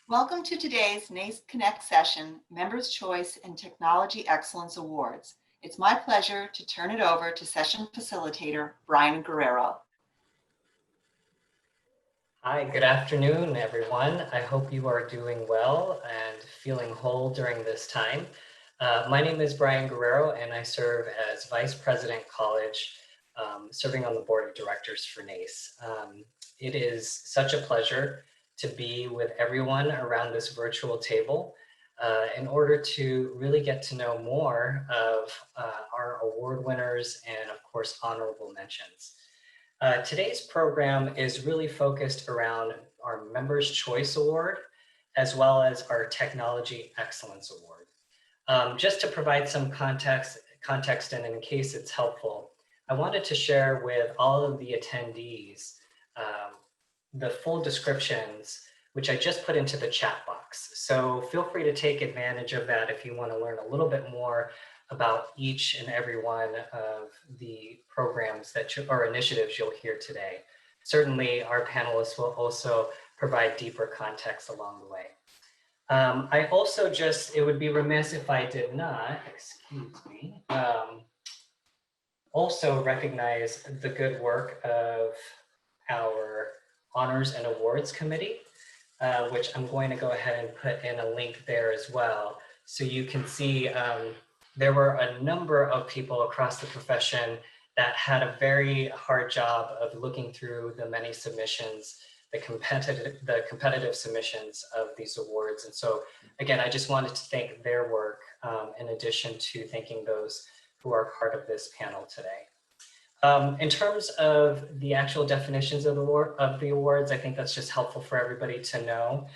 Welcome to today's NACE Connect session, Members' Choice and Technology Excellence Awards. It's my pleasure to turn it over to session facilitator, Brian Guerrero. Hi, good afternoon, everyone. I hope you are doing well and feeling whole during this time. My name is Brian Guerrero, and I serve as Vice President College, serving on the Board of Directors for NACE. It is such a pleasure to be with everyone around this virtual table in order to really get to know more of our award winners and, of course, honorable mentions. Today's program is really focused around our Members' Choice Award, as well as our Technology Excellence Award. Just to provide some context and in case it's helpful, I wanted to share with all of the attendees the full descriptions, which I just put into the chat box. So feel free to take advantage of that if you want to learn a little bit more about each and every one of the programs or initiatives you'll hear today. Certainly, our panelists will also provide deeper context along the way. I also it would be remiss if I did not, excuse me, also recognize the good work of our Honors and Awards Committee, which I'm going to go ahead and put in a link there as well. So you can see there were a number of people across the profession that had a very hard job of looking through the many submissions, the competitive submissions of these awards. And so again, I just wanted to thank their work in addition to thanking those who are part of this panel today. In terms of the actual definitions of the awards, I think that's just helpful for everybody to know.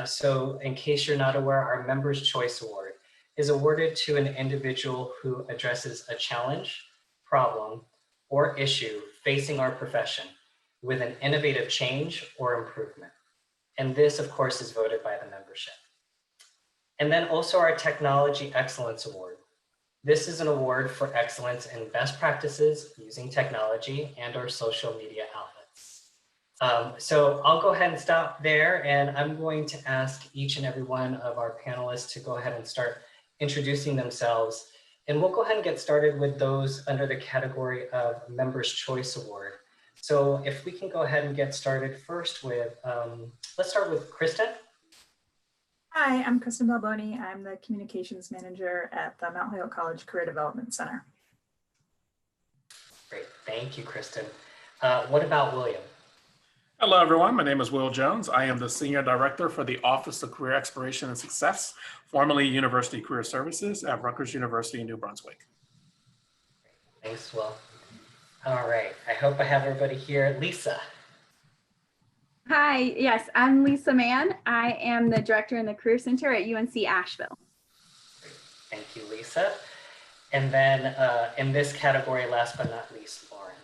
So in case you're not aware, our Members' Choice Award is awarded to an individual who addresses a challenge, problem, or issue facing our profession with an innovative change or improvement. And this, of course, is voted by the membership. And then also our Technology Excellence Award. This is an award for excellence in best practices using technology and our social media outlets. So I'll go ahead and stop there, and I'm going to ask each and every one of our panelists to go ahead and start introducing themselves. And we'll go ahead and get started with those under the category of Members' Choice Award. So if we can go ahead and get started first with, let's start with Kristin. Hi, I'm Kristin Balboni. I'm the Communications Manager at the Mount Holyoke College Career Development Center. Great, thank you, Kristin. What about William? Hello, everyone. My name is Will Jones. I am the Senior Director for the Office of Career Exploration and Success, formerly University Career Services at Rutgers University in New Brunswick. Thanks, Will. All right, I hope I have everybody here. Lisa. Hi, yes, I'm Lisa Mann. I am the Director in the Career Center at UNC Asheville. Great. Thank you, Lisa. And then in this category, last but not least, Lauren.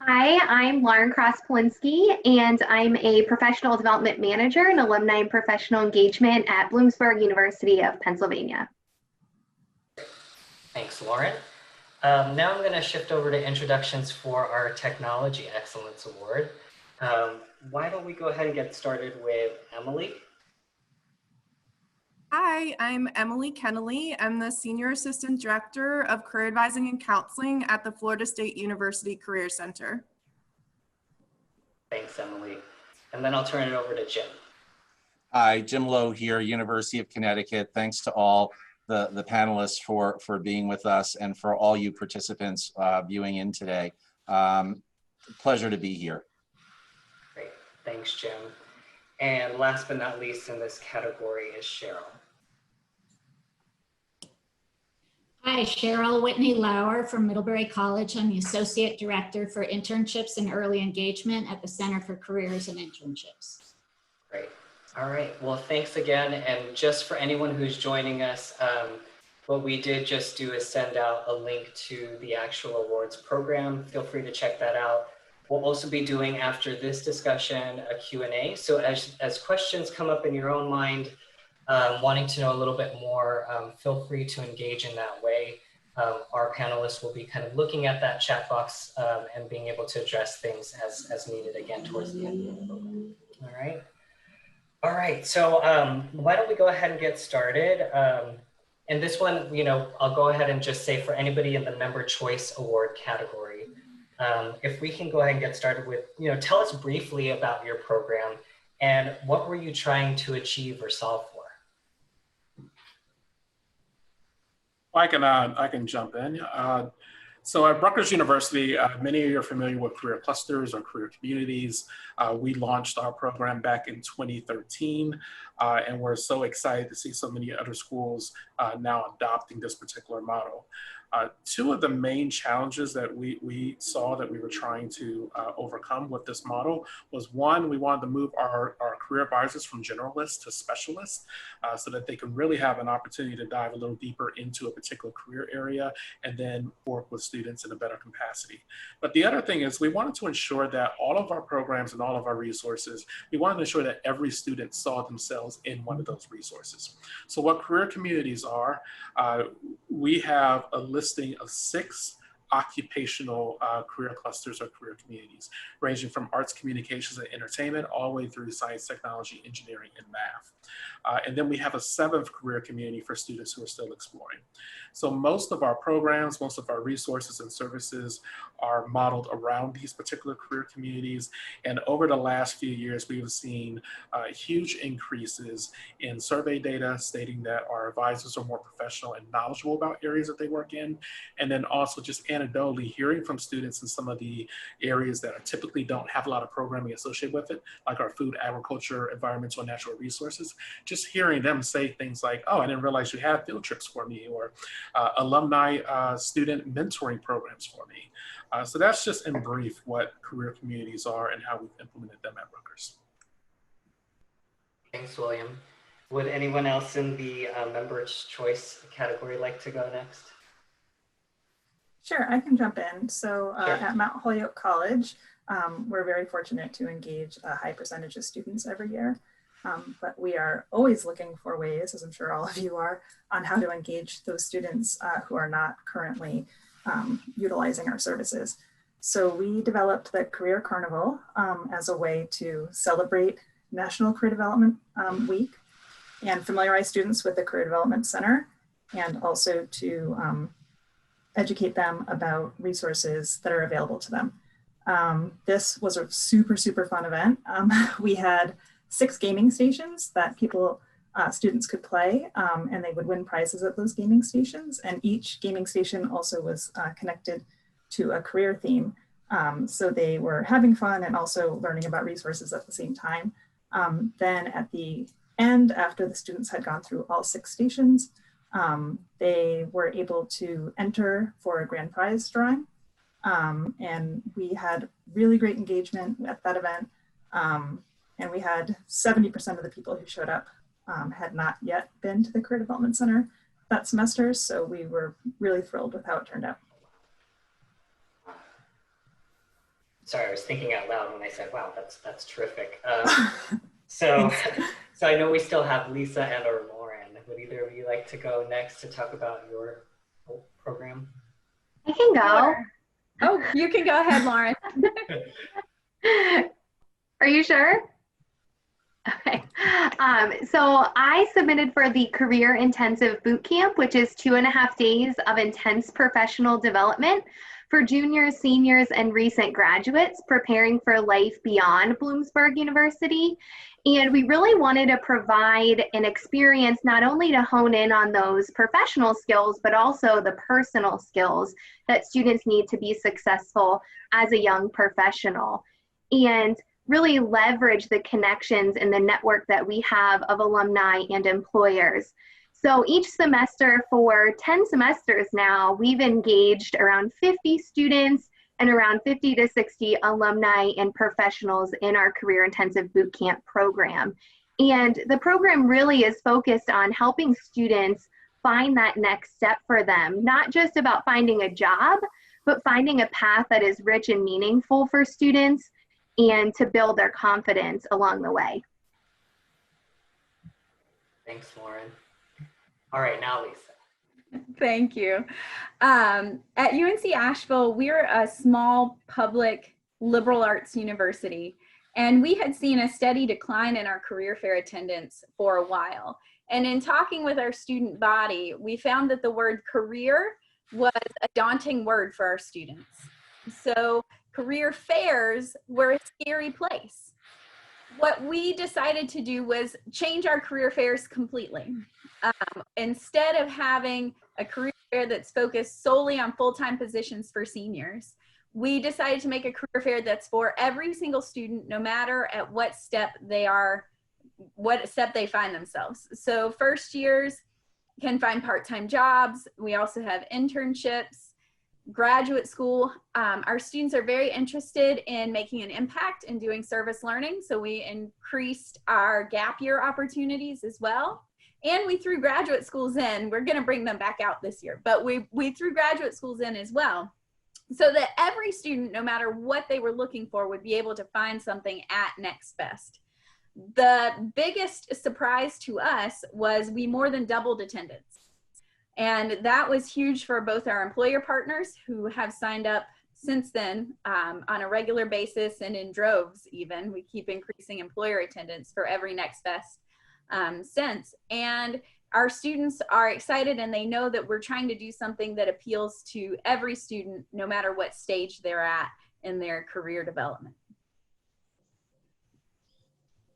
Hi, I'm Lauren Kross Polinksi, and I'm a Professional Development Manager and Alumni and Professional Engagement at Bloomsburg University of Pennsylvania. Thanks, Lauren. Now I'm going to shift over to introductions for our Technology Excellence Award. Why don't we go ahead and get started with Emily? Hi, I'm Emily Kennelly. I'm the Senior Assistant Director of Career Advising and Counseling at the Florida State University Career Center. Thanks, Emily. And then I'll turn it over to Jim. Hi, Jim Lowe here, University of Connecticut. Thanks to all the panelists for being with us and for all you participants viewing in today. Pleasure to be here. Great, thanks, Jim. And last but not least in this category is Cheryl. Hi, Cheryl Whitney Lowe from Middlebury College. I'm the Associate Director for Internships and Early Engagement at the Center for Careers and Internships. Great. All right, well, thanks again. And just for anyone who's joining us, what we did just do is send out a link to the actual awards program. Feel free to check that out. We'll also be doing, after this discussion, a Q&A. So as questions come up in your own mind, wanting to know a little bit more, feel free to engage in that way. Our panelists will be kind of looking at that chat box and being able to address things as needed again towards the end of the program. All right. right, so why don't we go ahead and get started? And this one, I'll go ahead and just say for anybody in the Member Choice Award category, if we can go ahead and get started with, tell us briefly about your program and what were you trying to achieve or solve for? I can jump in. So at Rutgers University, many of you are familiar with career clusters or career communities. We launched our program back in 2013, and we're so excited to see so many other schools now adopting this particular model. Two of the main challenges that we saw that we were trying to overcome with this model was, one, we wanted to move our career advisors from generalists to specialists so that they can really have an opportunity to dive a little deeper into a particular career area and then work with students in a better capacity. But the other thing is we wanted to ensure that all of our programs and all of our resources, we wanted to ensure that every student saw themselves in one of those resources. So what career communities are, we have a listing of 6 occupational career clusters or career communities, ranging from arts, communications, and entertainment, all the way through science, technology, engineering, and math. And then we have a 7th career community for students who are still exploring. So most of our programs, most of our resources and services are modeled around these particular career communities. And over the last few years, we've seen huge increases in survey data stating that our advisors are more professional and knowledgeable about areas that they work in. And then also just anecdotally hearing from students in some of the areas that are typically don't have a lot of programming associated with it, like our food, agriculture, environmental, and natural resources, just hearing them say things like, oh, I didn't realize you had field trips for me, or alumni student mentoring programs for me. So that's just in brief what career communities are and how we've implemented them at Rutgers. Thanks, William. Would anyone else in the Member's Choice category like to go next? Sure, I can jump in. So Sure. At Mount Holyoke College, we're very fortunate to engage a high percentage of students every year. But we are always looking for ways, as I'm sure all of you are, on how to engage those students who are not currently utilizing our services. So we developed the Career Carnival as a way to celebrate National Career Development Week and familiarize students with the Career Development Center, and also to educate them about resources that are available to them. This was a super, super fun event. We had 6 gaming stations that students could play, and they would win prizes at those gaming stations. And each gaming station also was connected to a career theme. So they were having fun and also learning about resources at the same time. Then at the end, after the students had gone through all 6 stations, they were able to enter for a grand prize drawing. And we had really great engagement at that event. And we had 70% of the people who showed up had not yet been to the Career Development Center that semester. So we were really thrilled with how it turned out. Sorry, I was thinking out loud when I said, wow, that's terrific. So I know we still have Lisa and or Lauren. Would either of you like to go next to talk about your program? I can go. Sure. Oh, you can go ahead, Lauren. Are you sure? Okay. So I submitted for the Career Intensive Bootcamp, which is 2.5 days of intense professional development for juniors, seniors, and recent graduates preparing for life beyond Bloomsburg University. And we really wanted to provide an experience not only to hone in on those professional skills, but also the personal skills that students need to be successful as a young professional, and really leverage the connections and the network that we have of alumni and employers. So each semester for 10 semesters now, we've engaged around 50 students and around 50 to 60 alumni and professionals in our Career Intensive Bootcamp program. And the program really is focused on helping students find that next step for them, not just about finding a job, but finding a path that is rich and meaningful for students and to build their confidence along the way. Thanks, Lauren. All right, now Lisa. Thank you. At UNC Asheville, we're a small public liberal arts university, And we had seen a steady decline in our career fair attendance for a while. And in talking with our student body, we found that the word career was a daunting word for our students. So career fairs were a scary place. What we decided to do was change our career fairs completely. Instead of having a career fair that's focused solely on full-time positions for seniors, we decided to make a career fair that's for every single student, no matter at what step they are, what step they find themselves. So first years can find part-time jobs. We also have internships, graduate school. Our students are very interested in making an impact and doing service learning. So we increased our gap year opportunities as well. And we threw graduate schools in. We're gonna bring them back out this year, but we threw graduate schools in as well, so that every student, no matter what they were looking for, would be able to find something at Next Best. The biggest surprise to us was we more than doubled attendance. And that was huge for both our employer partners, who have signed up since then on a regular basis and in droves even. We keep increasing employer attendance for every Next Best since. And our students are excited, and they know that we're trying to do something that appeals to every student, no matter what stage they're at in their career development.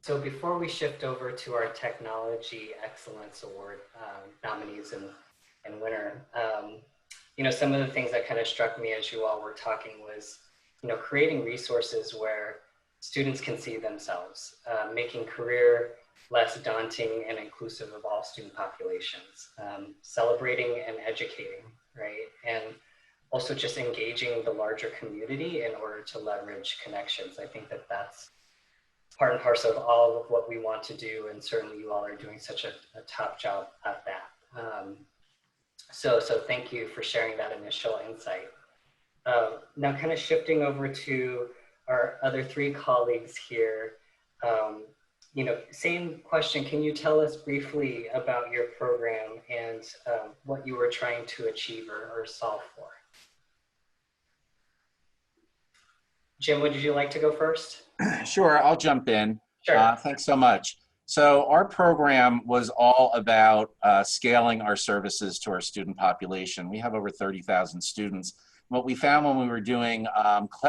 So before we shift over to our Technology Excellence Award nominees and winner, you know, some of the things that kind of struck me as you all were talking was, you know, creating resources where students can see themselves, making career less daunting and inclusive of all student populations, celebrating and educating, right? And also just engaging the larger community in order to leverage connections. I think that that's part and parcel of all of what we want to do, and certainly you all are doing such a top job at that. So thank you for sharing that initial insight. Now kind of shifting over to our other three colleagues here. You know, same question, can you tell us briefly about your program and what you were trying to achieve or solve for? Jim, would you like to go first? Sure, I'll jump in. Sure. Thanks so much. So our program was all about scaling our services to our student population. We have over 30,000 students. What we found when we were doing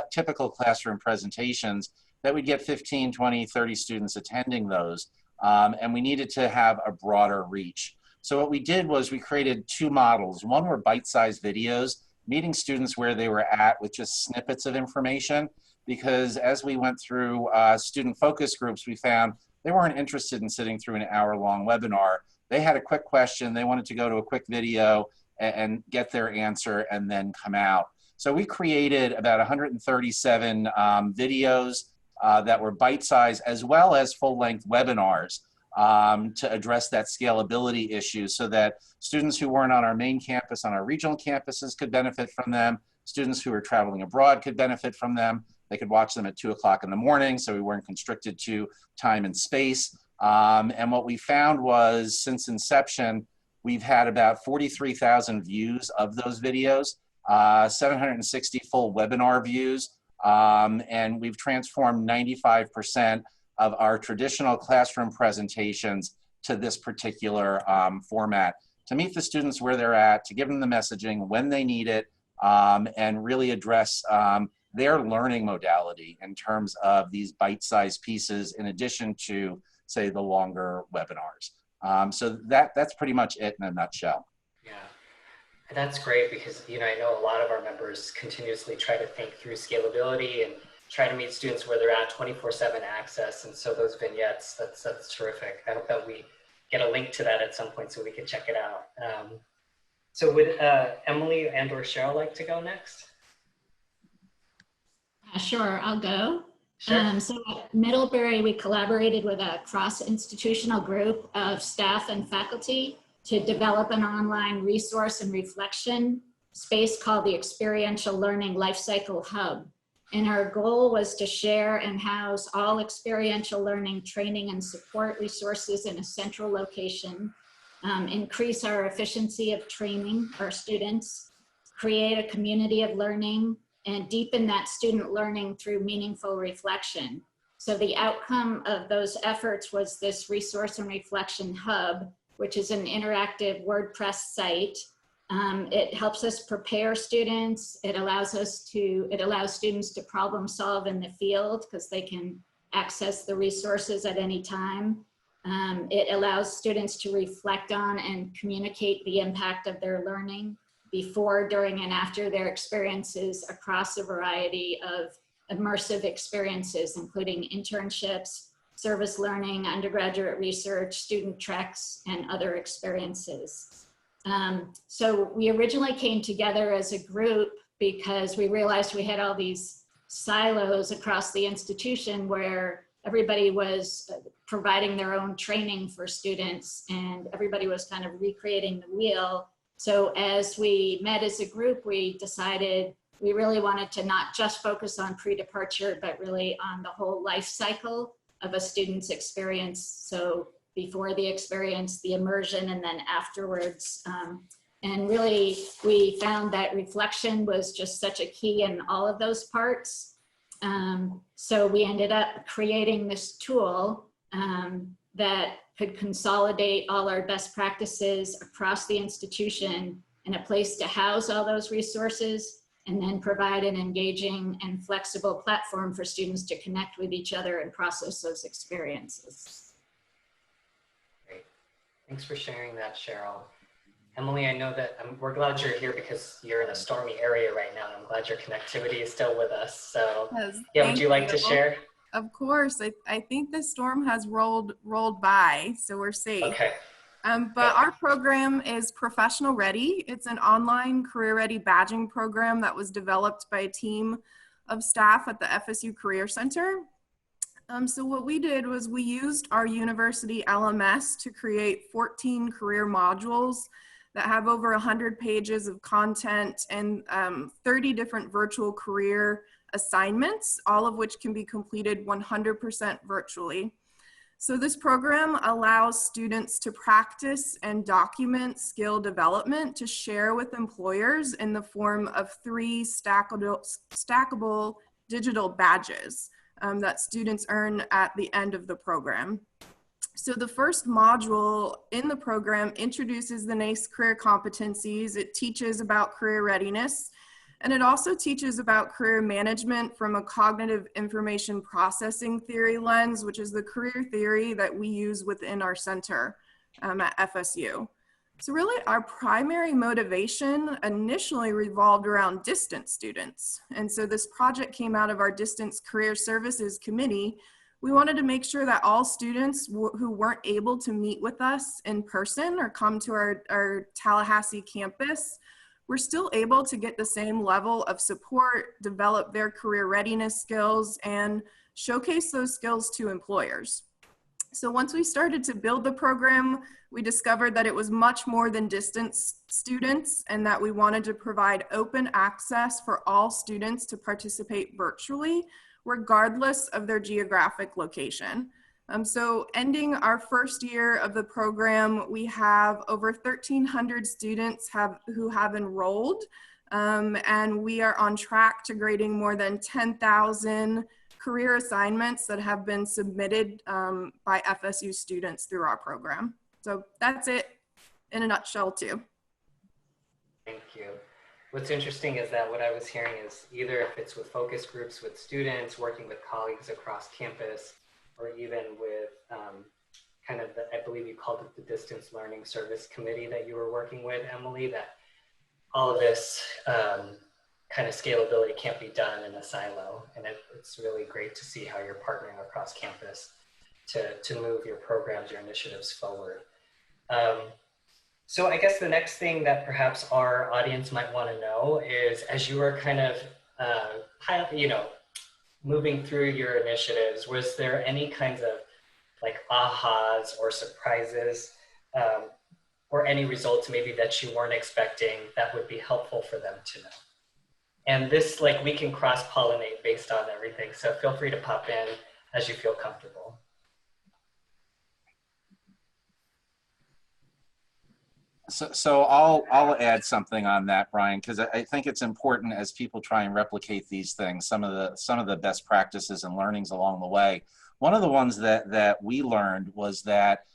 typical classroom presentations, that we'd get 15, 20, 30 students attending those, and we needed to have a broader reach. So what we did was we created two models. One were bite-sized videos, meeting students where they were at with just snippets of information, because as we went through student focus groups, we found they weren't interested in sitting through an hour-long webinar. They had a quick question, they wanted to go to a quick video and get their answer and then come out. So we created about 137 videos that were bite-sized, as well as full-length webinars to address that scalability issue, so that students who weren't on our main campus, on our regional campuses, could benefit from them. Students who were traveling abroad could benefit from them. They could watch them at 2 o'clock in the morning, so we weren't constricted to time and space. And what we found was, since inception, we've had about 43,000 views of those videos, 760 full webinar views, and we've transformed 95% of our traditional classroom presentations to this particular format, to meet the students where they're at, to give them the messaging when they need it, and really address their learning modality in terms of these bite-sized pieces, in addition to, say, the longer webinars. So that's pretty much it in a nutshell. Yeah. That's great, because, you know, I know a lot of our members continuously try to think through scalability and try to meet students where they're at, 24/7 access. And so those vignettes, that's terrific. I hope that we get a link to that at some point so we can check it out. So would Emily and or Cheryl like to go next? Sure, I'll go. Sure. So at Middlebury, we collaborated with a cross-institutional group of staff and faculty to develop an online resource and reflection space called the Experiential Learning Lifecycle Hub. And our goal was to share and house all experiential learning training and support resources in a central location, increase our efficiency of training our students, create a community of learning, and deepen that student learning through meaningful reflection. So the outcome of those efforts was this resource and reflection hub, which is an interactive WordPress site. It helps us prepare students. It allows students to problem solve in the field because they can access the resources at any time. It allows students to reflect on and communicate the impact of their learning before, during, and after their experiences across a variety of immersive experiences, including internships, service learning, undergraduate research, student treks, and other experiences. So we originally came together as a group because we realized we had all these silos across the institution where everybody was providing their own training for students and everybody was kind of recreating the wheel. So as we met as a group, we decided we really wanted to not just focus on pre-departure, but really on the whole life cycle of a student's experience. So before the experience, the immersion, and then afterwards. And really, we found that reflection was just such a key in all of those parts. So we ended up creating this tool that could consolidate all our best practices across the institution in a place to house all those resources, and then provide an engaging and flexible platform for students to connect with each other and process those experiences. Great. Thanks for sharing that, Cheryl. Emily, I know that we're glad you're here because you're in a stormy area right now, and I'm glad your connectivity is still with us. So, Yes, yeah, would you like to share? Of course. I think the storm has rolled by, so we're safe. Okay. But our program is Professional Ready. It's an online career ready badging program that was developed by a team of staff at the FSU Career Center. So what we did was we used our university LMS to create 14 career modules that have over 100 pages of content and 30 different virtual career assignments, all of which can be completed 100% virtually. So this program allows students to practice and document skill development to share with employers in the form of 3 stackable digital badges that students earn at the end of the program. So the first module in the program introduces the NACE career competencies. It teaches about career readiness, and it also teaches about career management from a cognitive information processing theory lens, which is the career theory that we use within our center at FSU. So really our primary motivation initially revolved around distance students. And so this project came out of our Distance Career Services Committee. We wanted to make sure that all students who weren't able to meet with us in person or come to our Tallahassee campus we're still able to get the same level of support, develop their career readiness skills, and showcase those skills to employers. So once we started to build the program, we discovered that it was much more than distance students and that we wanted to provide open access for all students to participate virtually, regardless of their geographic location. So ending our first year of the program, we have over 1,300 students who have enrolled, and we are on track to grading more than 10,000 career assignments that have been submitted by FSU students through our program. So that's it in a nutshell too. Thank you. What's interesting is that what I was hearing is either if it's with focus groups with students, working with colleagues across campus, or even with kind of the, I believe you called it the Distance Learning Service Committee that you were working with, Emily, that all of this kind of scalability can't be done in a silo. And it's really great to see how you're partnering across campus to move your programs, your initiatives forward. So I guess the next thing that perhaps our audience might want to know is, as you were kind of, moving through your initiatives, was there any kinds of like ahas or surprises or any results maybe that you weren't expecting that would be helpful for them to know? And this, like, we can cross-pollinate based on everything. So feel free to pop in as you feel comfortable. So I'll add something on that, Brian, because I think it's important as people try and replicate these things, some of the best practices and learnings along the way. one of the ones that we learned was that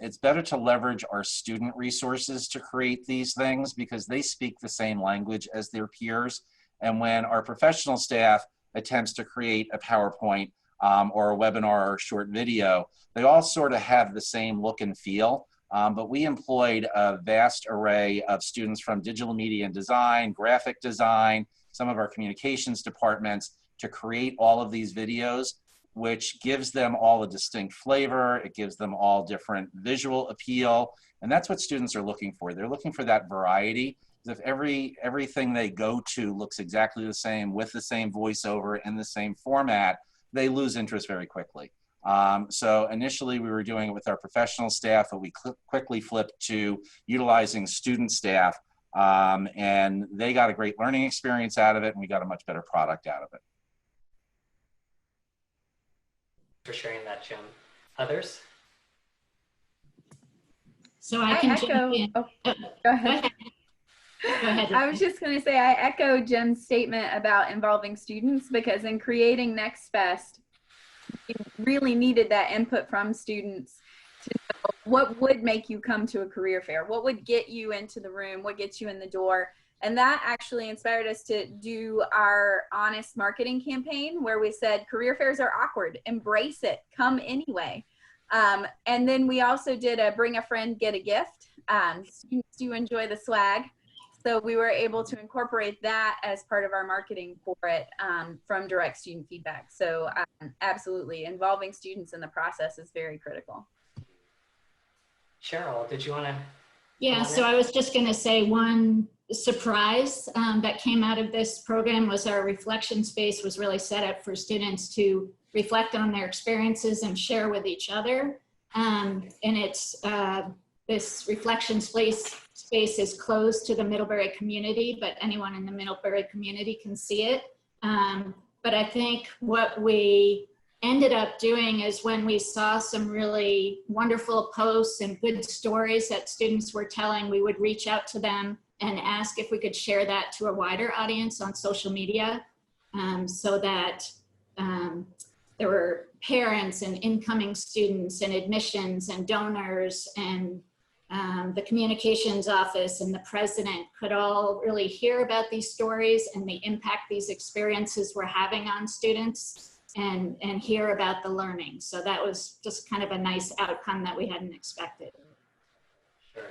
it's better to leverage our student resources to create these things because they speak the same language as their peers. And when our professional staff attempts to create a PowerPoint or a webinar or a short video, they all sort of have the same look and feel. But we employed a vast array of students from digital media and design, graphic design, some of our communications departments to create all of these videos, which gives them all a distinct flavor. It gives them all different visual appeal. And that's what students are looking for. They're looking for that variety. If everything they go to looks exactly the same with the same voiceover and the same format, they lose interest very quickly. So initially we were doing it with our professional staff, but we quickly flipped to utilizing student staff, and they got a great learning experience out of it, and we got a much better product out of it. For sharing that, Jim. Others? So I can jump in. Oh, go ahead. Go ahead. I was just going to say, I echo Jim's statement about involving students, because in creating Next Best, we really needed that input from students to know what would make you come to a career fair, what would get you into the room, what gets you in the door. And that actually inspired us to do our honest marketing campaign, where we said career fairs are awkward, embrace it, come anyway. And then we also did a bring a friend, get a gift. Students do enjoy the swag. So we were able to incorporate that as part of our marketing for it from direct student feedback. So absolutely, involving students in the process is very critical. Cheryl, did you want to? Yeah, so I was just going to say one surprise that came out of this program was our reflection space was really set up for students to reflect on their experiences and share with each other. And it's this reflection space is closed to the Middlebury community, but anyone in the Middlebury community can see it. But I think what we ended up doing is when we saw some really wonderful posts and good stories that students were telling, we would reach out to them and ask if we could share that to a wider audience on social media, so that there were parents and incoming students and admissions and donors and the communications office and the president could all really hear about these stories and the impact these experiences were having on students and hear about the learning. So that was just kind of a nice outcome that we hadn't expected. Sure.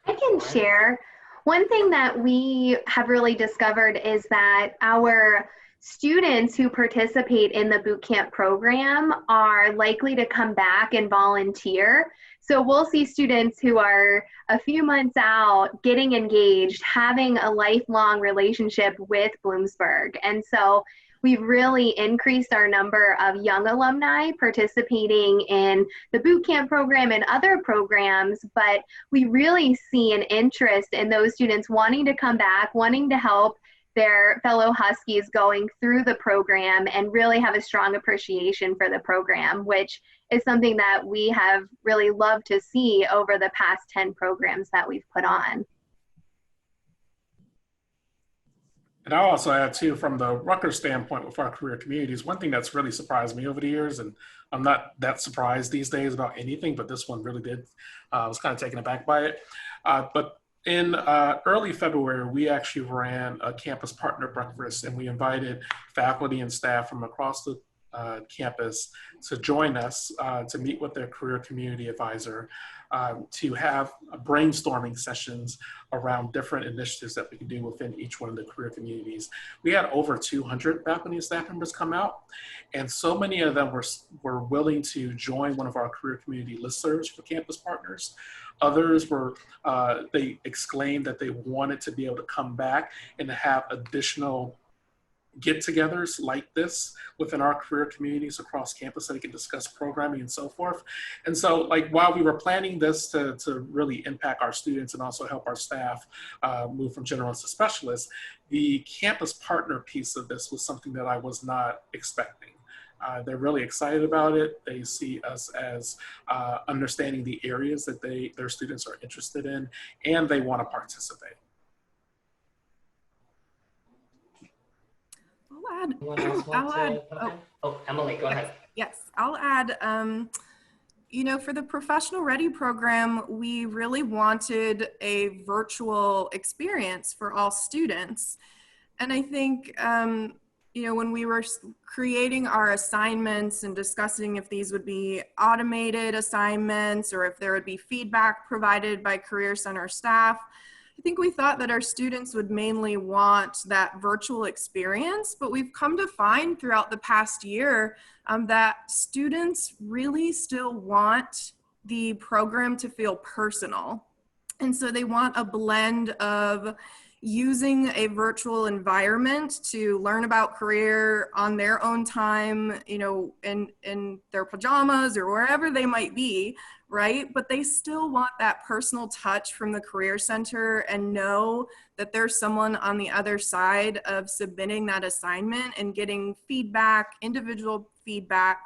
I can share. One thing that we have really discovered is that our students who participate in the bootcamp program are likely to come back and volunteer. So we'll see students who are a few months out getting engaged, having a lifelong relationship with Bloomsburg. And so we've really increased our number of young alumni participating in the bootcamp program and other programs, but we really see an interest in those students wanting to come back, wanting to help their fellow Huskies going through the program and really have a strong appreciation for the program, which is something that we have really loved to see over the past 10 programs that we've put on. And I'll also add too, from the Rutgers standpoint with our career communities, one thing that's really surprised me over the years, and I'm not that surprised these days about anything, but this one really did. I was kind of taken aback by it. But in early February, we actually ran a campus partner breakfast, and we invited faculty and staff from across the campus to join us to meet with their career community advisor, to have brainstorming sessions around different initiatives that we can do within each one of the career communities. We had over 200 faculty and staff members come out, and so many of them were willing to join one of our career community listservs for campus partners. Others were, they exclaimed that they wanted to be able to come back and to have additional get-togethers like this within our career communities across campus so they can discuss programming and so forth. And so, like, while we were planning this to really impact our students and also help our staff move from generalists to specialists, the campus partner piece of this was something that I was not expecting. They're really excited about it. They see us as understanding the areas that their students are interested in, and they want to participate. All add. Anyone else want to put in? Oh, Emily, go ahead. Yes, I'll add. You know, for the Professional Ready program, we really wanted a virtual experience for all students. And I think, you know, when we were creating our assignments and discussing if these would be automated assignments or if there would be feedback provided by Career Center staff, I think we thought that our students would mainly want that virtual experience, but we've come to find throughout the past year that students really still want the program to feel personal. And so they want a blend of using a virtual environment to learn about career on their own time, you know, in their pajamas or wherever they might be, right? But they still want that personal touch from the Career Center and know that there's someone on the other side of submitting that assignment and getting feedback, individual feedback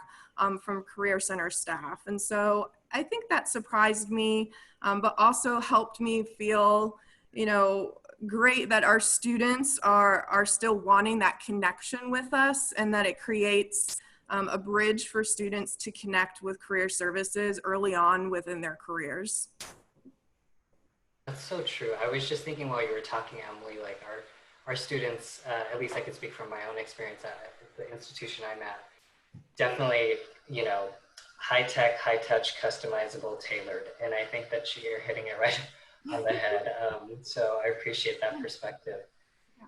from Career Center staff. And so I think that surprised me, but also helped me feel, you know, great that our students are still wanting that connection with us and that it creates a bridge for students to connect with career services early on within their careers. That's so true. I was just thinking while you were talking, Emily, like our students, at least I could speak from my own experience at the institution I'm at, definitely, you know, high tech, high touch, customizable, tailored. And I think that you're hitting it right on the head. So I appreciate that perspective.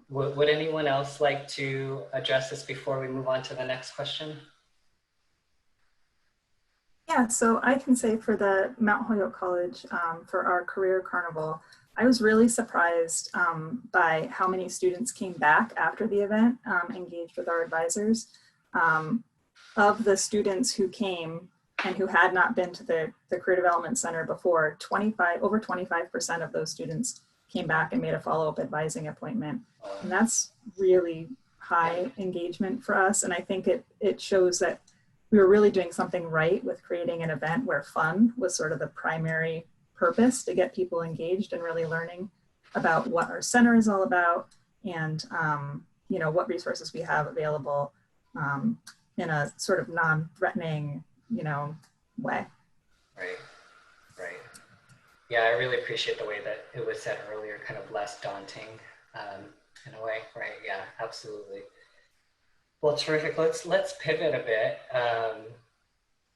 Would anyone else like to address this before we move on to the next question? Yeah, so I can say for the Mount Holyoke College, for our career carnival, I was really surprised by how many students came back after the event, engaged with our advisors. Of the students who came and who had not been to the Career Development Center before, over 25% of those students came back and made a follow-up advising appointment. And that's really high engagement for us. And I think it shows that we were really doing something right with creating an event where fun was sort of the primary purpose to get people engaged and really learning about what our center is all about and you know, what resources we have available in a sort of non-threatening, you know, way. Right. Yeah, I really appreciate the way that it was said earlier, kind of less daunting in a way, right? Yeah, absolutely. Well, terrific. Let's pivot a bit.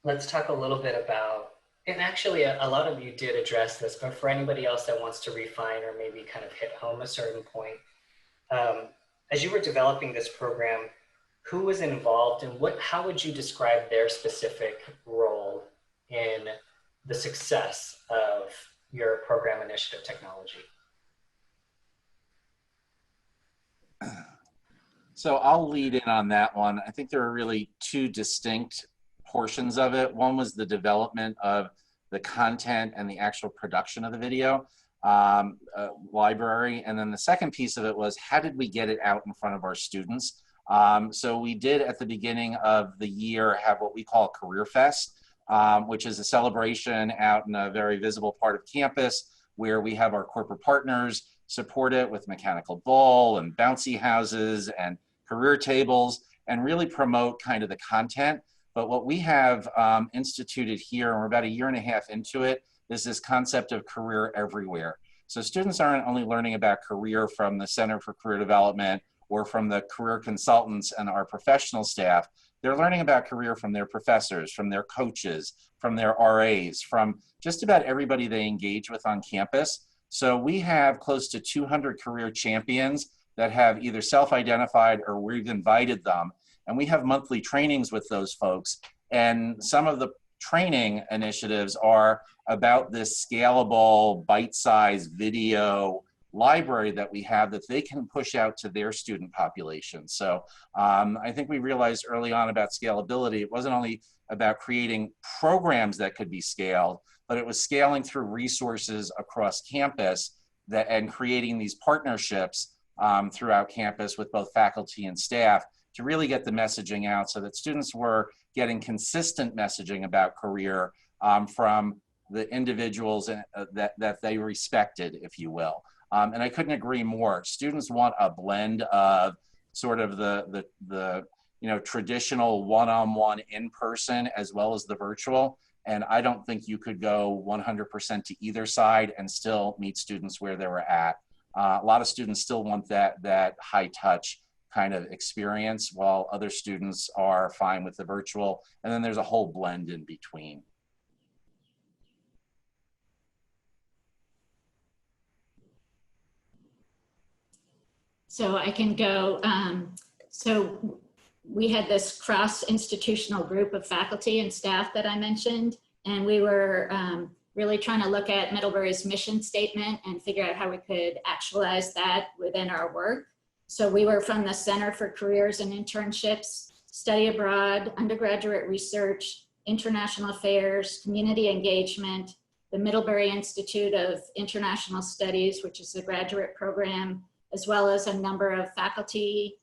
Let's talk a little bit about, and actually a lot of you did address this, but for anybody else that wants to refine or maybe kind of hit home a certain point, as you were developing this program, who was involved and how would you describe their specific role in the success of your program initiative technology? So I'll lead in on that one. I think there are really two distinct portions of it. One was the development of the content and the actual production of the video library. And then the second piece of it was, how did we get it out in front of our students? So we did at the beginning of the year have what we call Career Fest, which is a celebration out in a very visible part of campus where we have our corporate partners support it with mechanical bull and bouncy houses and career tables and really promote kind of the content. But what we have instituted here, and we're about 1.5 years into it, is this concept of career everywhere. So students aren't only learning about career from the Center for Career Development or from the career consultants and our professional staff. They're learning about career from their professors, from their coaches, from their RAs, from just about everybody they engage with on campus. So we have close to 200 career champions that have either self-identified or we've invited them. And we have monthly trainings with those folks. And some of the training initiatives are about this scalable, bite-sized video library that we have that they can push out to their student population. So I think we realized early on about scalability. It wasn't only about creating programs that could be scaled, but it was scaling through resources across campus and creating these partnerships throughout campus with both faculty and staff to really get the messaging out so that students were getting consistent messaging about career from the individuals that they respected, if you will. And I couldn't agree more. Students want a blend of sort of the traditional one-on-one in-person as well as the virtual. And I don't think you could go 100% to either side and still meet students where they were at. A lot of students still want that high touch kind of experience, while other students are fine with the virtual. And then there's a whole blend in between. So I can go, so we had this cross-institutional group of faculty and staff that I mentioned, and we were really trying to look at Middlebury's mission statement and figure out how we could actualize that within our work. So we were from the Center for Careers and Internships, Study Abroad, Undergraduate Research, International Affairs, Community Engagement, the Middlebury Institute of International Studies, which is a graduate program, as well as a number of faculty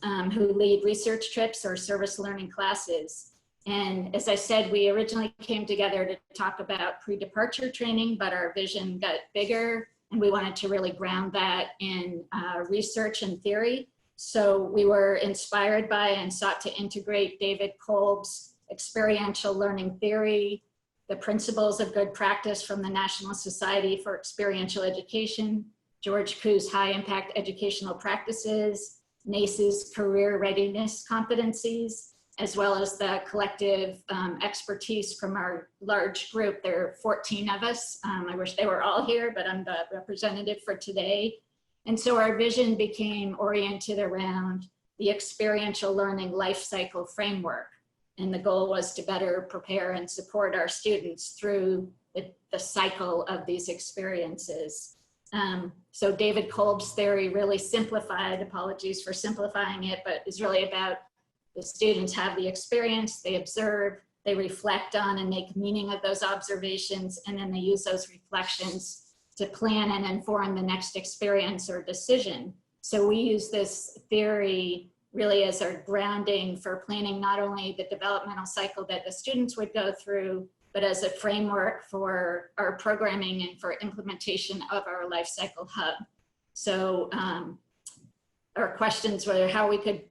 who lead research trips or service learning classes. And as I said, we originally came together to talk about pre-departure training, but our vision got bigger and we wanted to really ground that in research and theory. So we were inspired by and sought to integrate David Kolb's experiential learning theory, the principles of good practice from the National Society for Experiential Education, George Koo's high impact educational practices, NACE's career readiness competencies, as well as the collective expertise from our large group. There are 14 of us. I wish they were all here, but I'm the representative for today. And so our vision became oriented around the experiential learning life cycle framework. And the goal was to better prepare and support our students through the cycle of these experiences. So David Kolb's theory really simplified, apologies for simplifying it, but is really about the students have the experience, they observe, they reflect on and make meaning of those observations, and then they use those reflections to plan and inform the next experience or decision. So we use this theory really as our grounding for planning not only the developmental cycle that the students would go through, but as a framework for our programming and for implementation of our life cycle hub. So our questions were how we could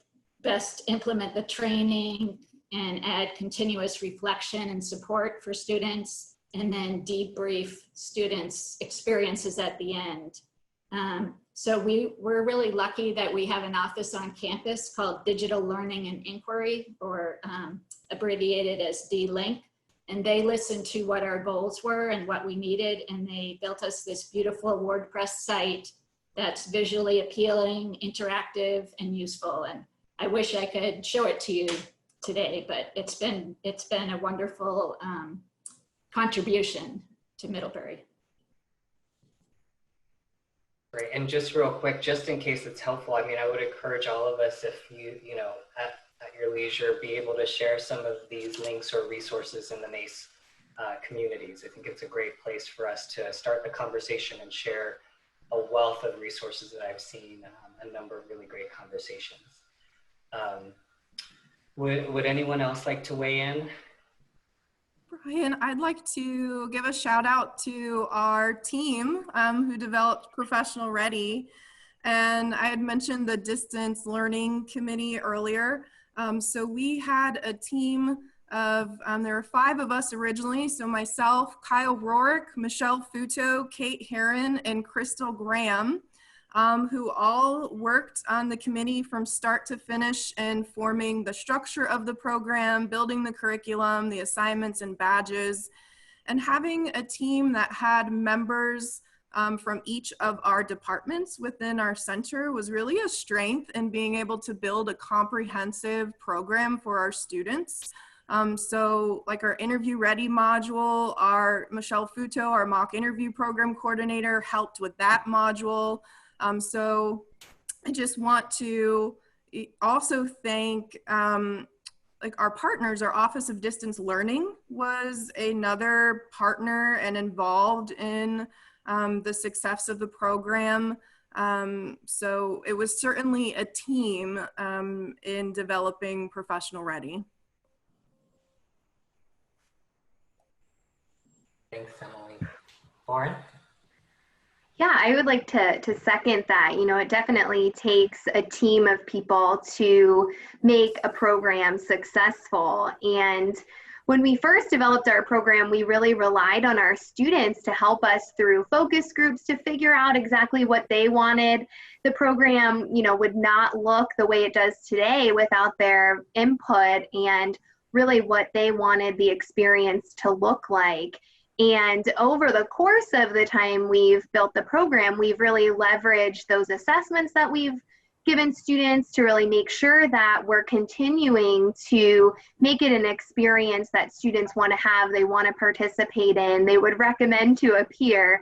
best implement the training and add continuous reflection and support for students, and then debrief students' experiences at the end. So we're really lucky that we have an office on campus called Digital Learning and Inquiry, or abbreviated as D-Link. And they listened to what our goals were and what we needed, and they built us this beautiful WordPress site that's visually appealing, interactive, and useful. And I wish I could show it to you today, but it's been a wonderful contribution to Middlebury. Great, and just real quick, just in case it's helpful, I mean, I would encourage all of us, if you know, at your leisure, be able to share some of these links or resources in the NACE communities. I think it's a great place for us to start the conversation and share a wealth of resources that I've seen, a number of really great conversations. Would anyone else like to weigh in? Brian, I'd like to give a shout out to our team who developed Professional Ready. And I had mentioned the Distance Learning Committee earlier. So we had a team of, there were 5 of us originally. So myself, Kyle Rourke, Michelle Futo, Kate Heron, and Crystal Graham, who all worked on the committee from start to finish in forming the structure of the program, building the curriculum, the assignments and badges, and having a team that had members from each of our departments within our center was really a strength in being able to build a comprehensive program for our students. So like our Interview Ready module, our Michelle Futo, our mock interview program coordinator, helped with that module. So I just want to also thank like our partners. Our Office of Distance Learning was another partner and involved in the success of the program. So it was certainly a team in developing Professional Ready. Thanks, Emily. Lauren? Yeah, I would like to second that. You know, it definitely takes a team of people to make a program successful. And when we first developed our program, we really relied on our students to help us through focus groups to figure out exactly what they wanted. The program, you know, would not look the way it does today without their input and really what they wanted the experience to look like. And over the course of the time we've built the program, we've really leveraged those assessments that we've given students to really make sure that we're continuing to make it an experience that students want to have, they want to participate in, they would recommend to a peer.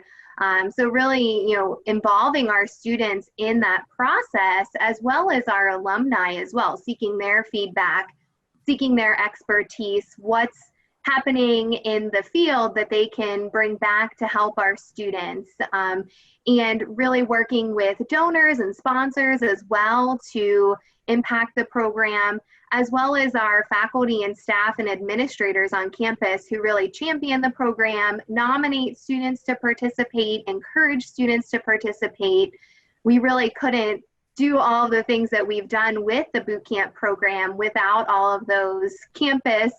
So really, you know, involving our students in that process, as well as our alumni as well, seeking their feedback, seeking their expertise, what's happening in the field that they can bring back to help our students, and really working with donors and sponsors as well to impact the program, as well as our faculty and staff and administrators on campus who really champion the program, nominate students to participate, encourage students to participate. We really couldn't do all the things that we've done with the Bootcamp program without all of those campus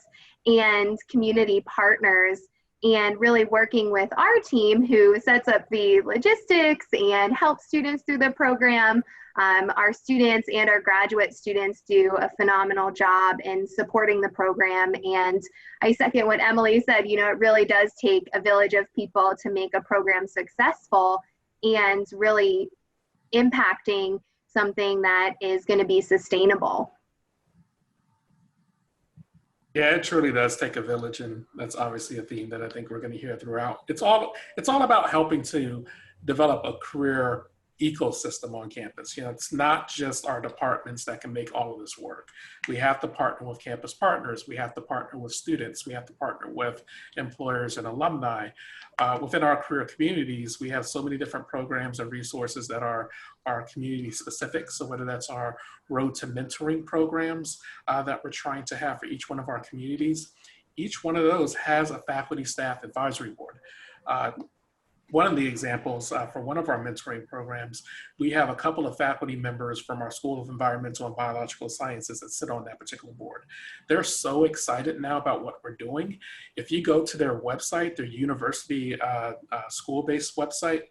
and community partners, and really working with our team who sets up the logistics and helps students through the program. Our students and our graduate students do a phenomenal job in supporting the program. And I second what Emily said, you know, it really does take a village of people to make a program successful and really impacting something that is going to be sustainable. Yeah, it truly does take a village, and that's obviously a theme that I think we're going to hear throughout. It's all about helping to develop a career ecosystem on campus. You know, it's not just our departments that can make all of this work. We have to partner with campus partners. We have to partner with students. We have to partner with employers and alumni. Within our career communities, we have so many different programs and resources that are community specific. So whether that's our Road to Mentoring programs that we're trying to have for each one of our communities, each one of those has a faculty staff advisory board. One of the examples for one of our mentoring programs, we have a couple of faculty members from our School of Environmental and Biological Sciences that sit on that particular board. They're so excited now about what we're doing. If you go to their website, their university school-based website,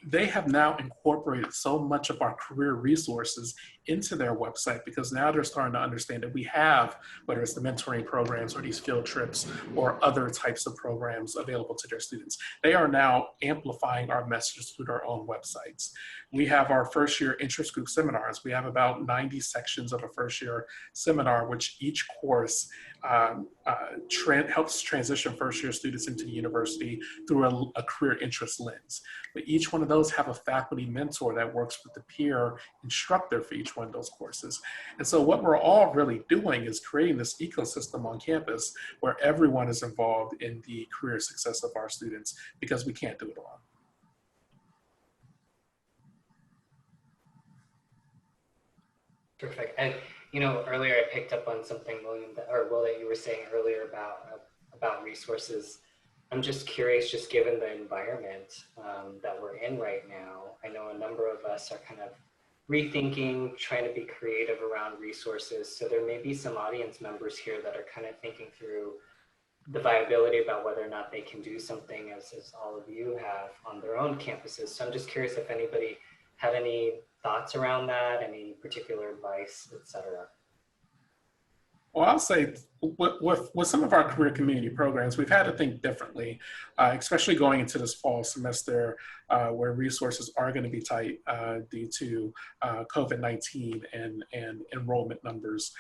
they have now incorporated so much of our career resources into their website, because now they're starting to understand that we have, whether it's the mentoring programs or these field trips or other types of programs available to their students. They are now amplifying our messages through their own websites. We have our first year interest group seminars. We have about 90 sections of a first year seminar, which each course helps transition first year students into the university through a career interest lens. But each one of those have a faculty mentor that works with the peer instructor for each one of those courses. And so what we're all really doing is creating this ecosystem on campus where everyone is involved in the career success of our students, because we can't do it alone. Perfect. And you know, earlier I picked up on something, William, that you were saying earlier about resources. I'm just curious, just given the environment that we're in right now, I know a number of us are kind of rethinking, trying to be creative around resources. So there may be some audience members here that are kind of thinking through the viability about whether or not they can do something as all of you have on their own campuses. So I'm just curious if anybody had any thoughts around that, any particular advice, et cetera. Well, I'll say with some of our career community programs, we've had to think differently, especially going into this fall semester where resources are going to be tight due to COVID-19 and enrollment numbers.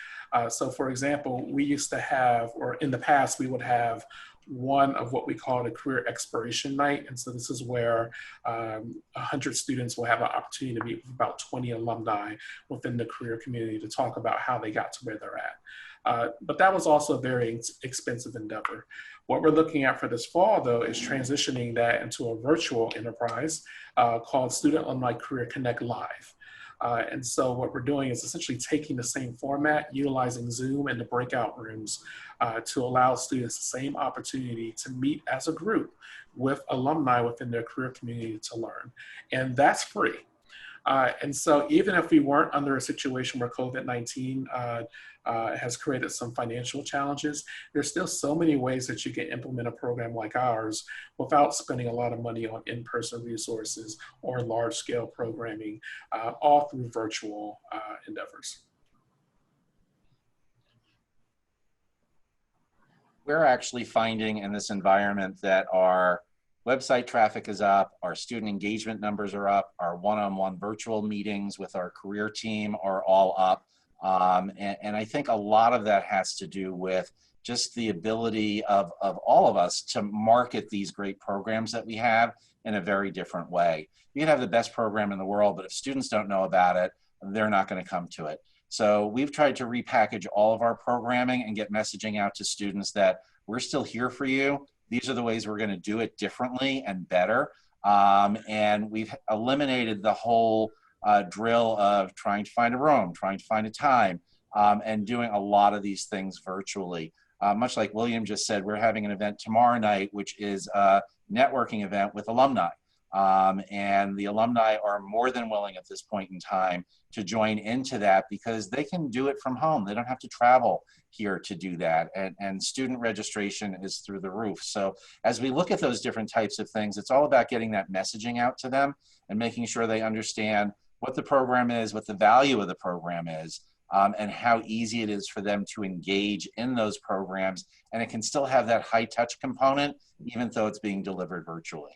So for example, we used to have, or in the past, we would have one of what we call a career exploration night. And so this is where 100 students will have an opportunity to meet with about 20 alumni within the career community to talk about how they got to where they're at. But that was also a very expensive endeavor. What we're looking at for this fall, though, is transitioning that into a virtual enterprise called Student Alumni Career Connect Live. And so what we're doing is essentially taking the same format, utilizing Zoom and the breakout rooms to allow students the same opportunity to meet as a group with alumni within their career community to learn. And that's free. And so even if we weren't under a situation where COVID-19 has created some financial challenges, there's still so many ways that you can implement a program like ours without spending a lot of money on in-person resources or large-scale programming, all through virtual endeavors. We're actually finding in this environment that our website traffic is up, our student engagement numbers are up, our one-on-one virtual meetings with our career team are all up. And I think a lot of that has to do with just the ability of all of us to market these great programs that we have in a very different way. You can have the best program in the world, but if students don't know about it, they're not going to come to it. So we've tried to repackage all of our programming and get messaging out to students that we're still here for you. These are the ways we're going to do it differently and better. And we've eliminated the whole drill of trying to find a room, trying to find a time, and doing a lot of these things virtually. Much like William just said, we're having an event tomorrow night, which is a networking event with alumni. And the alumni are more than willing at this point in time to join into that because they can do it from home. They don't have to travel here to do that. And student registration is through the roof. So as we look at those different types of things, it's all about getting that messaging out to them and making sure they understand what the program is, what the value of the program is, and how easy it is for them to engage in those programs. And it can still have that high touch component, even though it's being delivered virtually.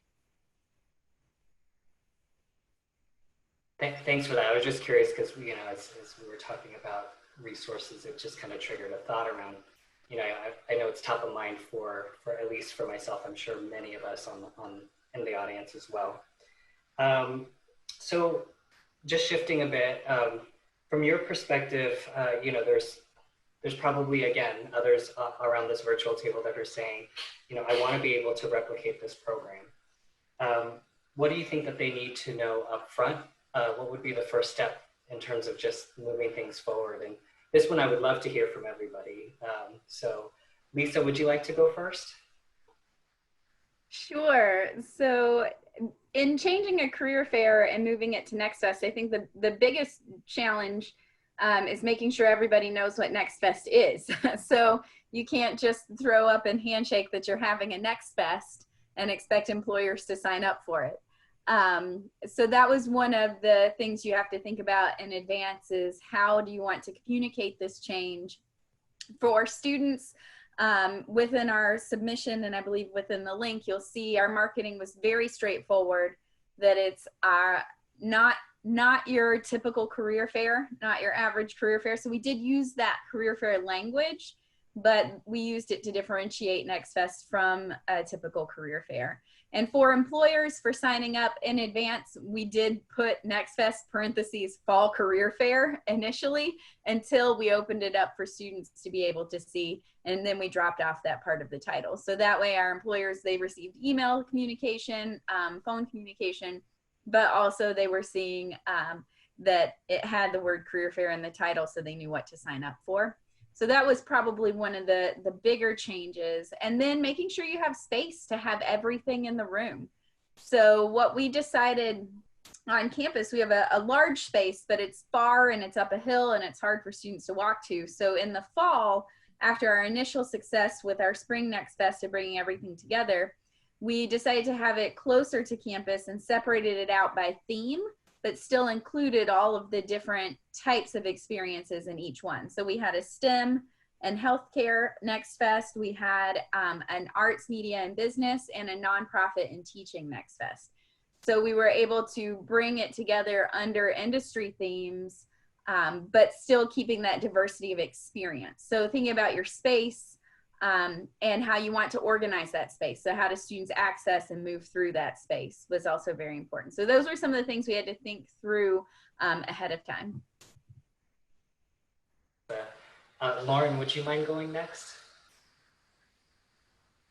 Thanks for that. I was just curious because, as we were talking about resources, it just kind of triggered a thought around, I know it's top of mind for at least for myself, I'm sure many of us in the audience as well. So just shifting a bit, from your perspective, there's probably, again, others around this virtual table that are saying, I want to be able to replicate this program. What do you think that they need to know up front? What would be the first step in terms of just moving things forward? And this one I would love to hear from everybody. So Lisa, would you like to go first? Sure. So in changing a career fair and moving it to Next Fest, I think the biggest challenge is making sure everybody knows what Next Fest is. So you can't just throw up and handshake that you're having a Next Fest and expect employers to sign up for it. So that was one of the things you have to think about in advance is how do you want to communicate this change for students? Within our submission, and I believe within the link, you'll see our marketing was very straightforward, that it's not your typical career fair, not your average career fair. So we did use that career fair language, but we used it to differentiate Next Fest from a typical career fair. And for employers, for signing up in advance, we did put Next Fest parentheses fall career fair initially until we opened it up for students to be able to see. And then we dropped off that part of the title. So that way our employers, they received email communication, phone communication, but also they were seeing that it had the word career fair in the title, so they knew what to sign up for. So that was probably one of the bigger changes. And then making sure you have space to have everything in the room. So what we decided on campus, we have a large space, but it's far and it's up a hill and it's hard for students to walk to. So in the fall, after our initial success with our Spring Next Fest of bringing everything together, we decided to have it closer to campus and separated it out by theme, but still included all of the different types of experiences in each one. So we had a STEM and healthcare Next Fest. We had an arts, media, and business, and a nonprofit and teaching Next Fest. So we were able to bring it together under industry themes, but still keeping that diversity of experience. So thinking about your space and how you want to organize that space. So how do students access and move through that space was also very important. So those were some of the things we had to think through ahead of time. Lauren, would you mind going next?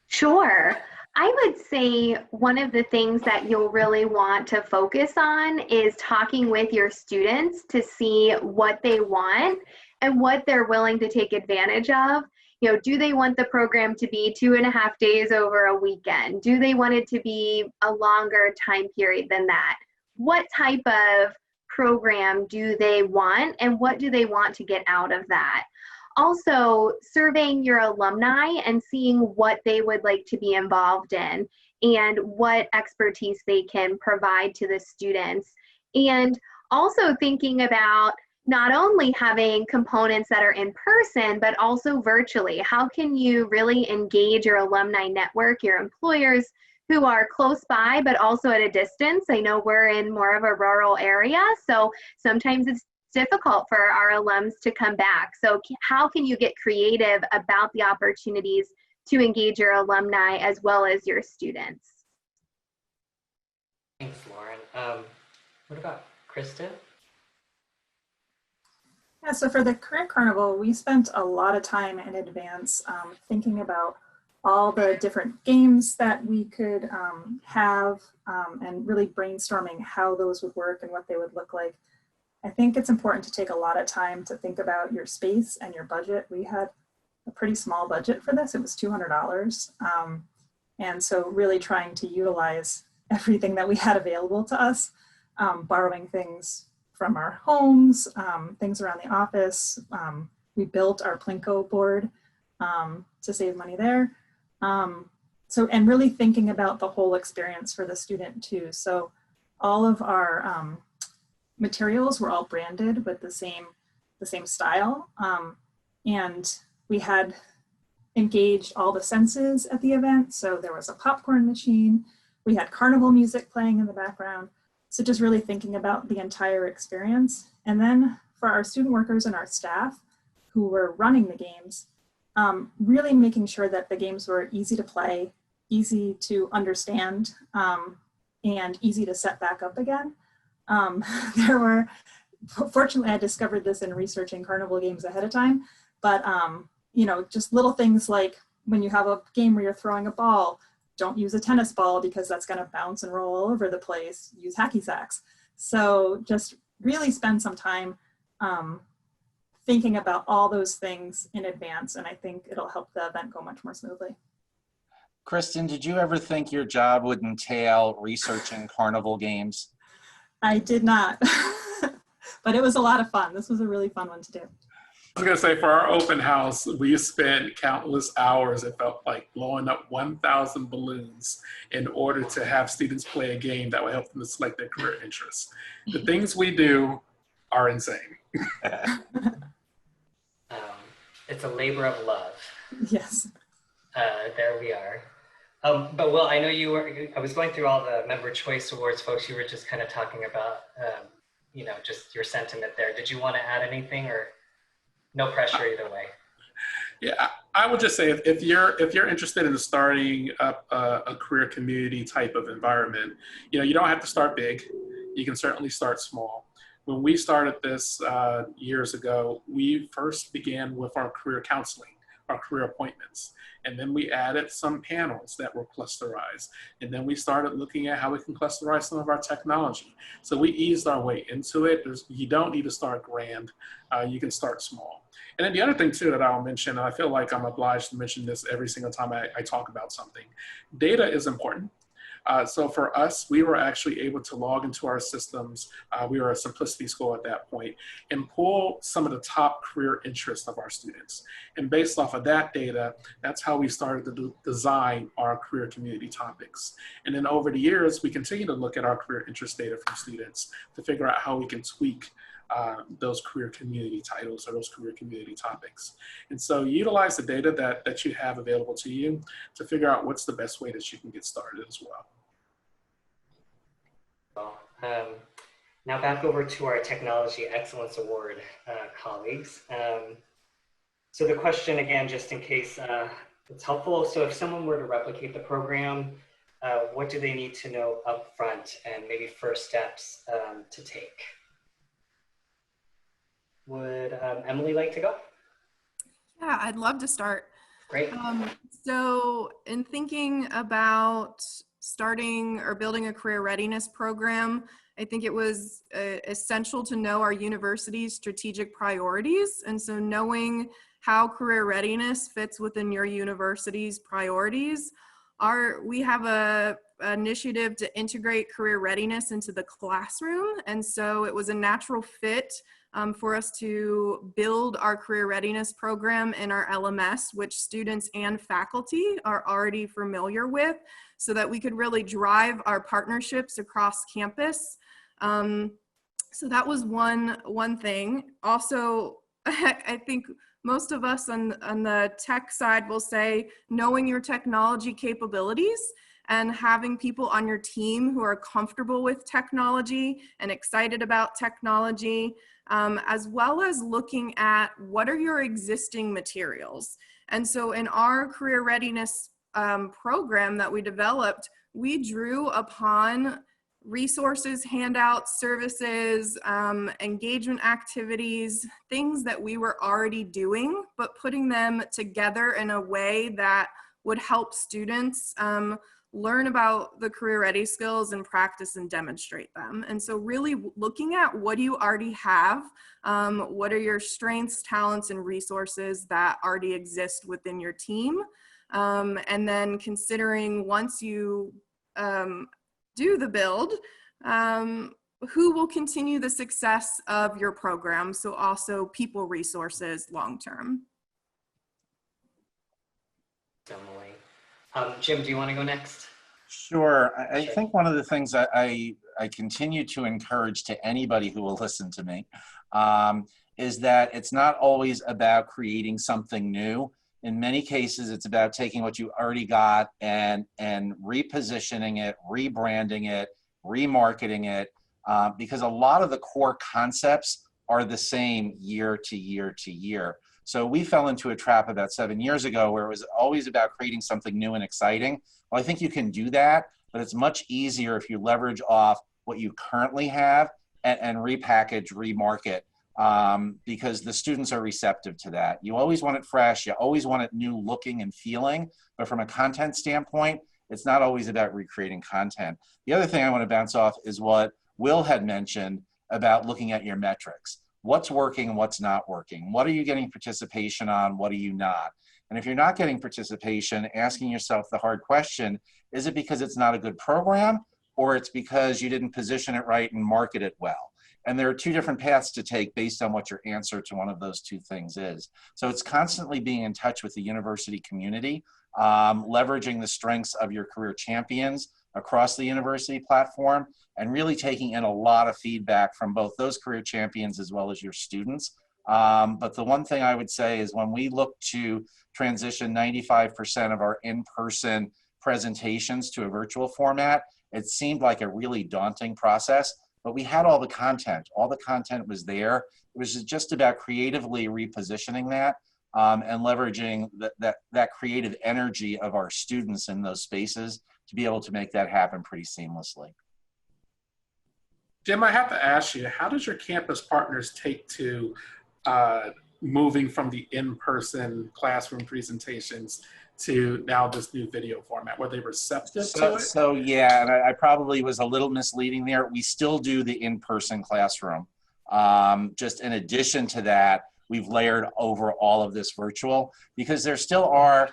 Sure. I would say one of the things that you'll really want to focus on is talking with your students to see what they want and what they're willing to take advantage of. You know, do they want the program to be 2.5 days over a weekend? Do they want it to be a longer time period than that? What type of program do they want, and what do they want to get out of that? Also, surveying your alumni and seeing what they would like to be involved in and what expertise they can provide to the students. And also thinking about not only having components that are in person, but also virtually. How can you really engage your alumni network, your employers who are close by, but also at a distance? I know we're in more of a rural area, so sometimes it's difficult for our alums to come back. So how can you get creative about the opportunities to engage your alumni as well as your students? Thanks, Lauren. What about Kristin? Yeah, so for the Career Carnival, we spent a lot of time in advance thinking about all the different games that we could have and really brainstorming how those would work and what they would look like. I think it's important to take a lot of time to think about your space and your budget. We had a pretty small budget for this. It was $200. And so really trying to utilize everything that we had available to us, borrowing things from our homes, things around the office. We built our Plinko board to save money there. And really thinking about the whole experience for the student too. So all of our materials were all branded with the same style. And we had engaged all the senses at the event. So there was a popcorn machine. We had Carnival music playing in the background. So just really thinking about the entire experience. And then for our student workers and our staff who were running the games, really making sure that the games were easy to play, easy to understand, and easy to set back up again. Fortunately, I discovered this in researching Carnival games ahead of time, but just little things like when you have a game where you're throwing a ball, don't use a tennis ball because that's going to bounce and roll all over the place. Use hacky sacks. So just really spend some time thinking about all those things in advance, and I think it'll help the event go much more smoothly. Kristin, did you ever think your job would entail researching Carnival games? I did not, but it was a lot of fun. This was a really fun one to do. I was gonna say, for our open house, we spent countless hours, it felt like, blowing up 1,000 balloons in order to have students play a game that would help them to select their career interests. The things we do are insane. It's a labor of love. Yes. There we are. But Will, I know I was going through all the member choice awards, folks. You were just kind of talking about, just your sentiment there. Did you want to add anything, or no pressure either way? Yeah, I would just say if you're interested in starting up a career community type of environment, you don't have to start big. You can certainly start small. When we started this years ago, we first began with our career counseling, our career appointments. And then we added some panels that were clusterized. And then we started looking at how we can clusterize some of our technology. So we eased our way into it. You don't need to start grand. You can start small. And then the other thing too that I'll mention, and I feel like I'm obliged to mention this every single time I talk about something, data is important. So for us, we were actually able to log into our systems. We were a simplicity school at that point, and pull some of the top career interests of our students. And based off of that data, that's how we started to design our career community topics. And then over the years, we continue to look at our career interest data from students to figure out how we can tweak those career community titles or those career community topics. And so utilize the data that you have available to you to figure out what's the best way that you can get started as well. Now back over to our Technology Excellence Award colleagues. So the question again, just in case it's helpful. So if someone were to replicate the program, what do they need to know up front and maybe first steps to take? Would Emily like to go? Yeah, I'd love to start. Great. So in thinking about starting or building a career readiness program, I think it was essential to know our university's strategic priorities. And so knowing how career readiness fits within your university's priorities, we have an initiative to integrate career readiness into the classroom. And so it was a natural fit for us to build our career readiness program in our LMS, which students and faculty are already familiar with, so that we could really drive our partnerships across campus. So that was one thing. Also, I think most of us on the tech side will say knowing your technology capabilities and having people on your team who are comfortable with technology and excited about technology, as well as looking at what are your existing materials. And so in our career readiness program that we developed, we drew upon resources, handouts, services, engagement activities, things that we were already doing, but putting them together in a way that would help students learn about the career ready skills and practice and demonstrate them. And so really looking at what do you already have, what are your strengths, talents, and resources that already exist within your team, and then considering once you do the build, who will continue the success of your program, so also people resources long-term. Definitely. Jim, do you want to go next? Sure. I think one of the things that I continue to encourage to anybody who will listen to me is that it's not always about creating something new. In many cases, it's about taking what you already got and repositioning it, rebranding it, remarketing it, because a lot of the core concepts are the same year to year to year. So we fell into a trap about 7 years ago where it was always about creating something new and exciting. Well, I think you can do that, but it's much easier if you leverage off what you currently have and repackage, remarket, because the students are receptive to that. You always want it fresh, you always want it new looking and feeling, but from a content standpoint, it's not always about recreating content. The other thing I want to bounce off is what Will had mentioned about looking at your metrics. What's working and what's not working? What are you getting participation on? What are you not? And if you're not getting participation, asking yourself the hard question, is it because it's not a good program, or it's because you didn't position it right and market it well? And there are two different paths to take based on what your answer to one of those two things is. So it's constantly being in touch with the university community, leveraging the strengths of your career champions across the university platform, and really taking in a lot of feedback from both those career champions as well as your students. But the one thing I would say is when we look to transition 95% of our in-person presentations to a virtual format, it seemed like a really daunting process, but we had all the content. All the content was there. It was just about creatively repositioning that and leveraging that creative energy of our students in those spaces to be able to make that happen pretty seamlessly. Jim, I have to ask you, how does your campus partners take to moving from the in-person classroom presentations to now this new video format? Were they receptive to it? So yeah, and I probably was a little misleading there. We still do the in-person classroom. Just in addition to that, we've layered over all of this virtual because there still are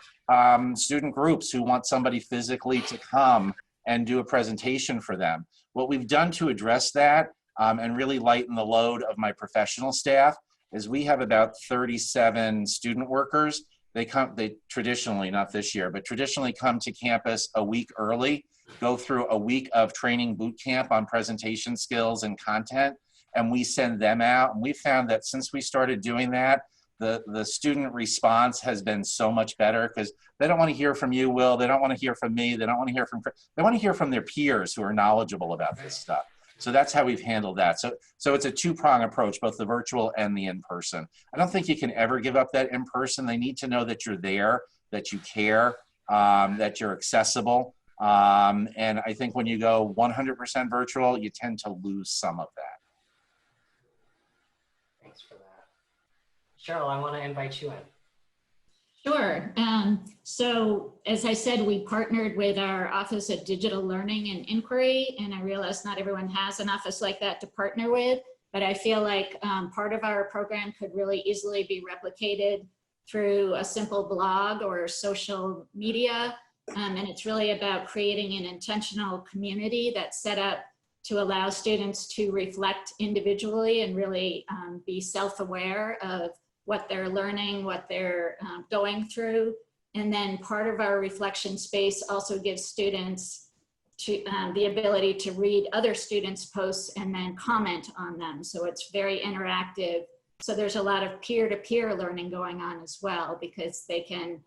student groups who want somebody physically to come and do a presentation for them. What we've done to address that and really lighten the load of my professional staff is we have about 37 student workers. They traditionally, not this year, but traditionally come to campus a week early, go through a week of training boot camp on presentation skills and content, and we send them out. And we found that since we started doing that, the student response has been so much better because they don't want to hear from you, Will. They don't want to hear from me. They don't want to hear from, they want to hear from their peers who are knowledgeable about this stuff. So that's how we've handled that. So it's a two-prong approach, both the virtual and the in-person. I don't think you can ever give up that in-person. They need to know that you're there, that you care, that you're accessible. And I think when you go 100% virtual, you tend to lose some of that. Thanks for that. Cheryl, I want to invite you in. Sure. So as I said, we partnered with our Office of Digital Learning and Inquiry, and I realize not everyone has an office like that to partner with, but I feel like part of our program could really easily be replicated through a simple blog or social media. And it's really about creating an intentional community that's set up to allow students to reflect individually and really be self-aware of what they're learning, what they're going through. And then part of our reflection space also gives students the ability to read other students' posts and then comment on them. So it's very interactive. So there's a lot of peer-to-peer learning going on as well, because they can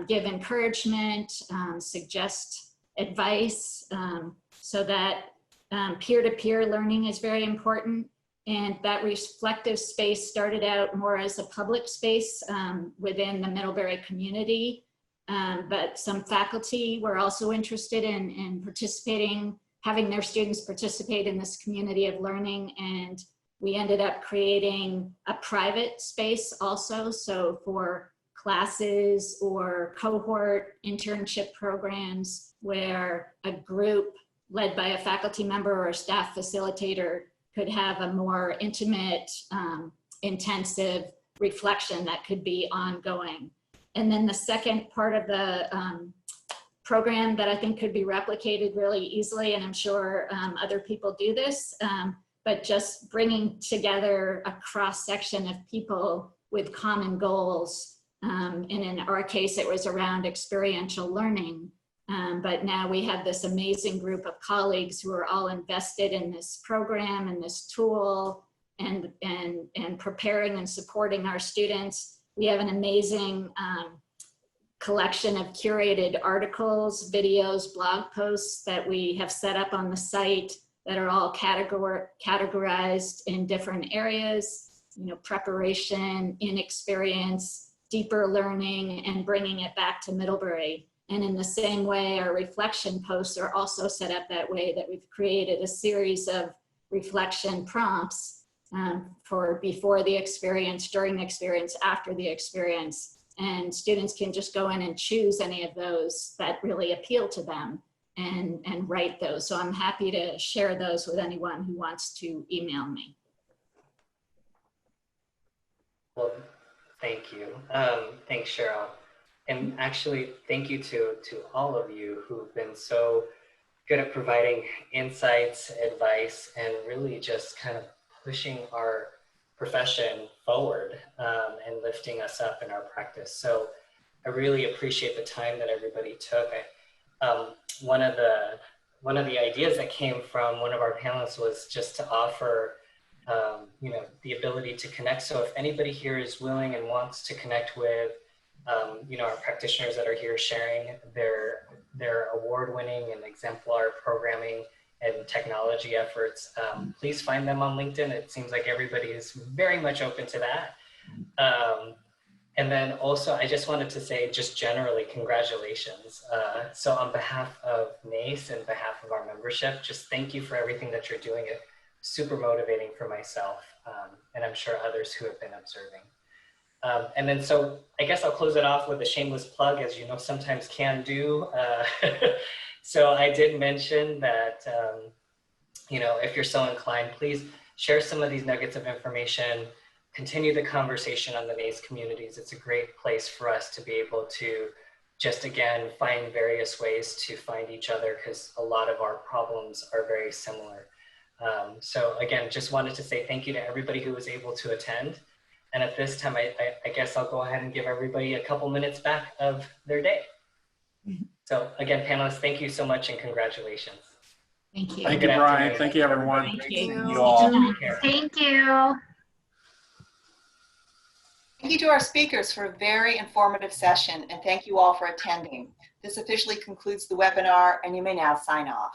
give encouragement, suggest advice, so that peer-to-peer learning is very important. And that reflective space started out more as a public space within the Middlebury community. But some faculty were also interested in participating, having their students participate in this community of learning. And we ended up creating a private space also. So for classes or cohort internship programs where a group led by a faculty member or a staff facilitator could have a more intimate, intensive reflection that could be ongoing. And then the second part of the program that I think could be replicated really easily, and I'm sure other people do this, but just bringing together a cross section of people with common goals. And in our case, it was around experiential learning. But now we have this amazing group of colleagues who are all invested in this program and this tool and preparing and supporting our students. We have an amazing collection of curated articles, videos, blog posts that we have set up on the site that are all categorized in different areas, preparation, inexperience, deeper learning, and bringing it back to Middlebury. And in the same way, our reflection posts are also set up that way, that we've created a series of reflection prompts for before the experience, during the experience, after the experience. And students can just go in and choose any of those that really appeal to them and write those. So I'm happy to share those with anyone who wants to email me. Well, thank you. Thanks, Cheryl. And actually, thank you to all of you who've been so good at providing insights, advice, and really just kind of pushing our profession forward and lifting us up in our practice. So I really appreciate the time that everybody took. One of the ideas that came from one of our panelists was just to offer the ability to connect. So if anybody here is willing and wants to connect with our practitioners that are here sharing their award-winning and exemplar programming and technology efforts, please find them on LinkedIn. It seems like everybody is very much open to that. And then also, I just wanted to say, just generally, congratulations. So on behalf of NACE and behalf of our membership, just thank you for everything that you're doing. It's super motivating for myself, and I'm sure others who have been observing. And then, so I guess I'll close it off with a shameless plug, as you know, sometimes can do. So I did mention that, if you're so inclined, please share some of these nuggets of information, continue the conversation on the NACE communities. It's a great place for us to be able to just, again, find various ways to find each other, because a lot of our problems are very similar. So again, just wanted to say thank you to everybody who was able to attend. And at this time, I guess I'll go ahead and give everybody a couple minutes back of their day. So again, panelists, thank you so much and congratulations. Thank you. Thank you, Brian. Thank you, everyone. Thank you. You all. Thank you. Thank you to our speakers for a very informative session, and thank you all for attending. This officially concludes the webinar, and you may now sign off.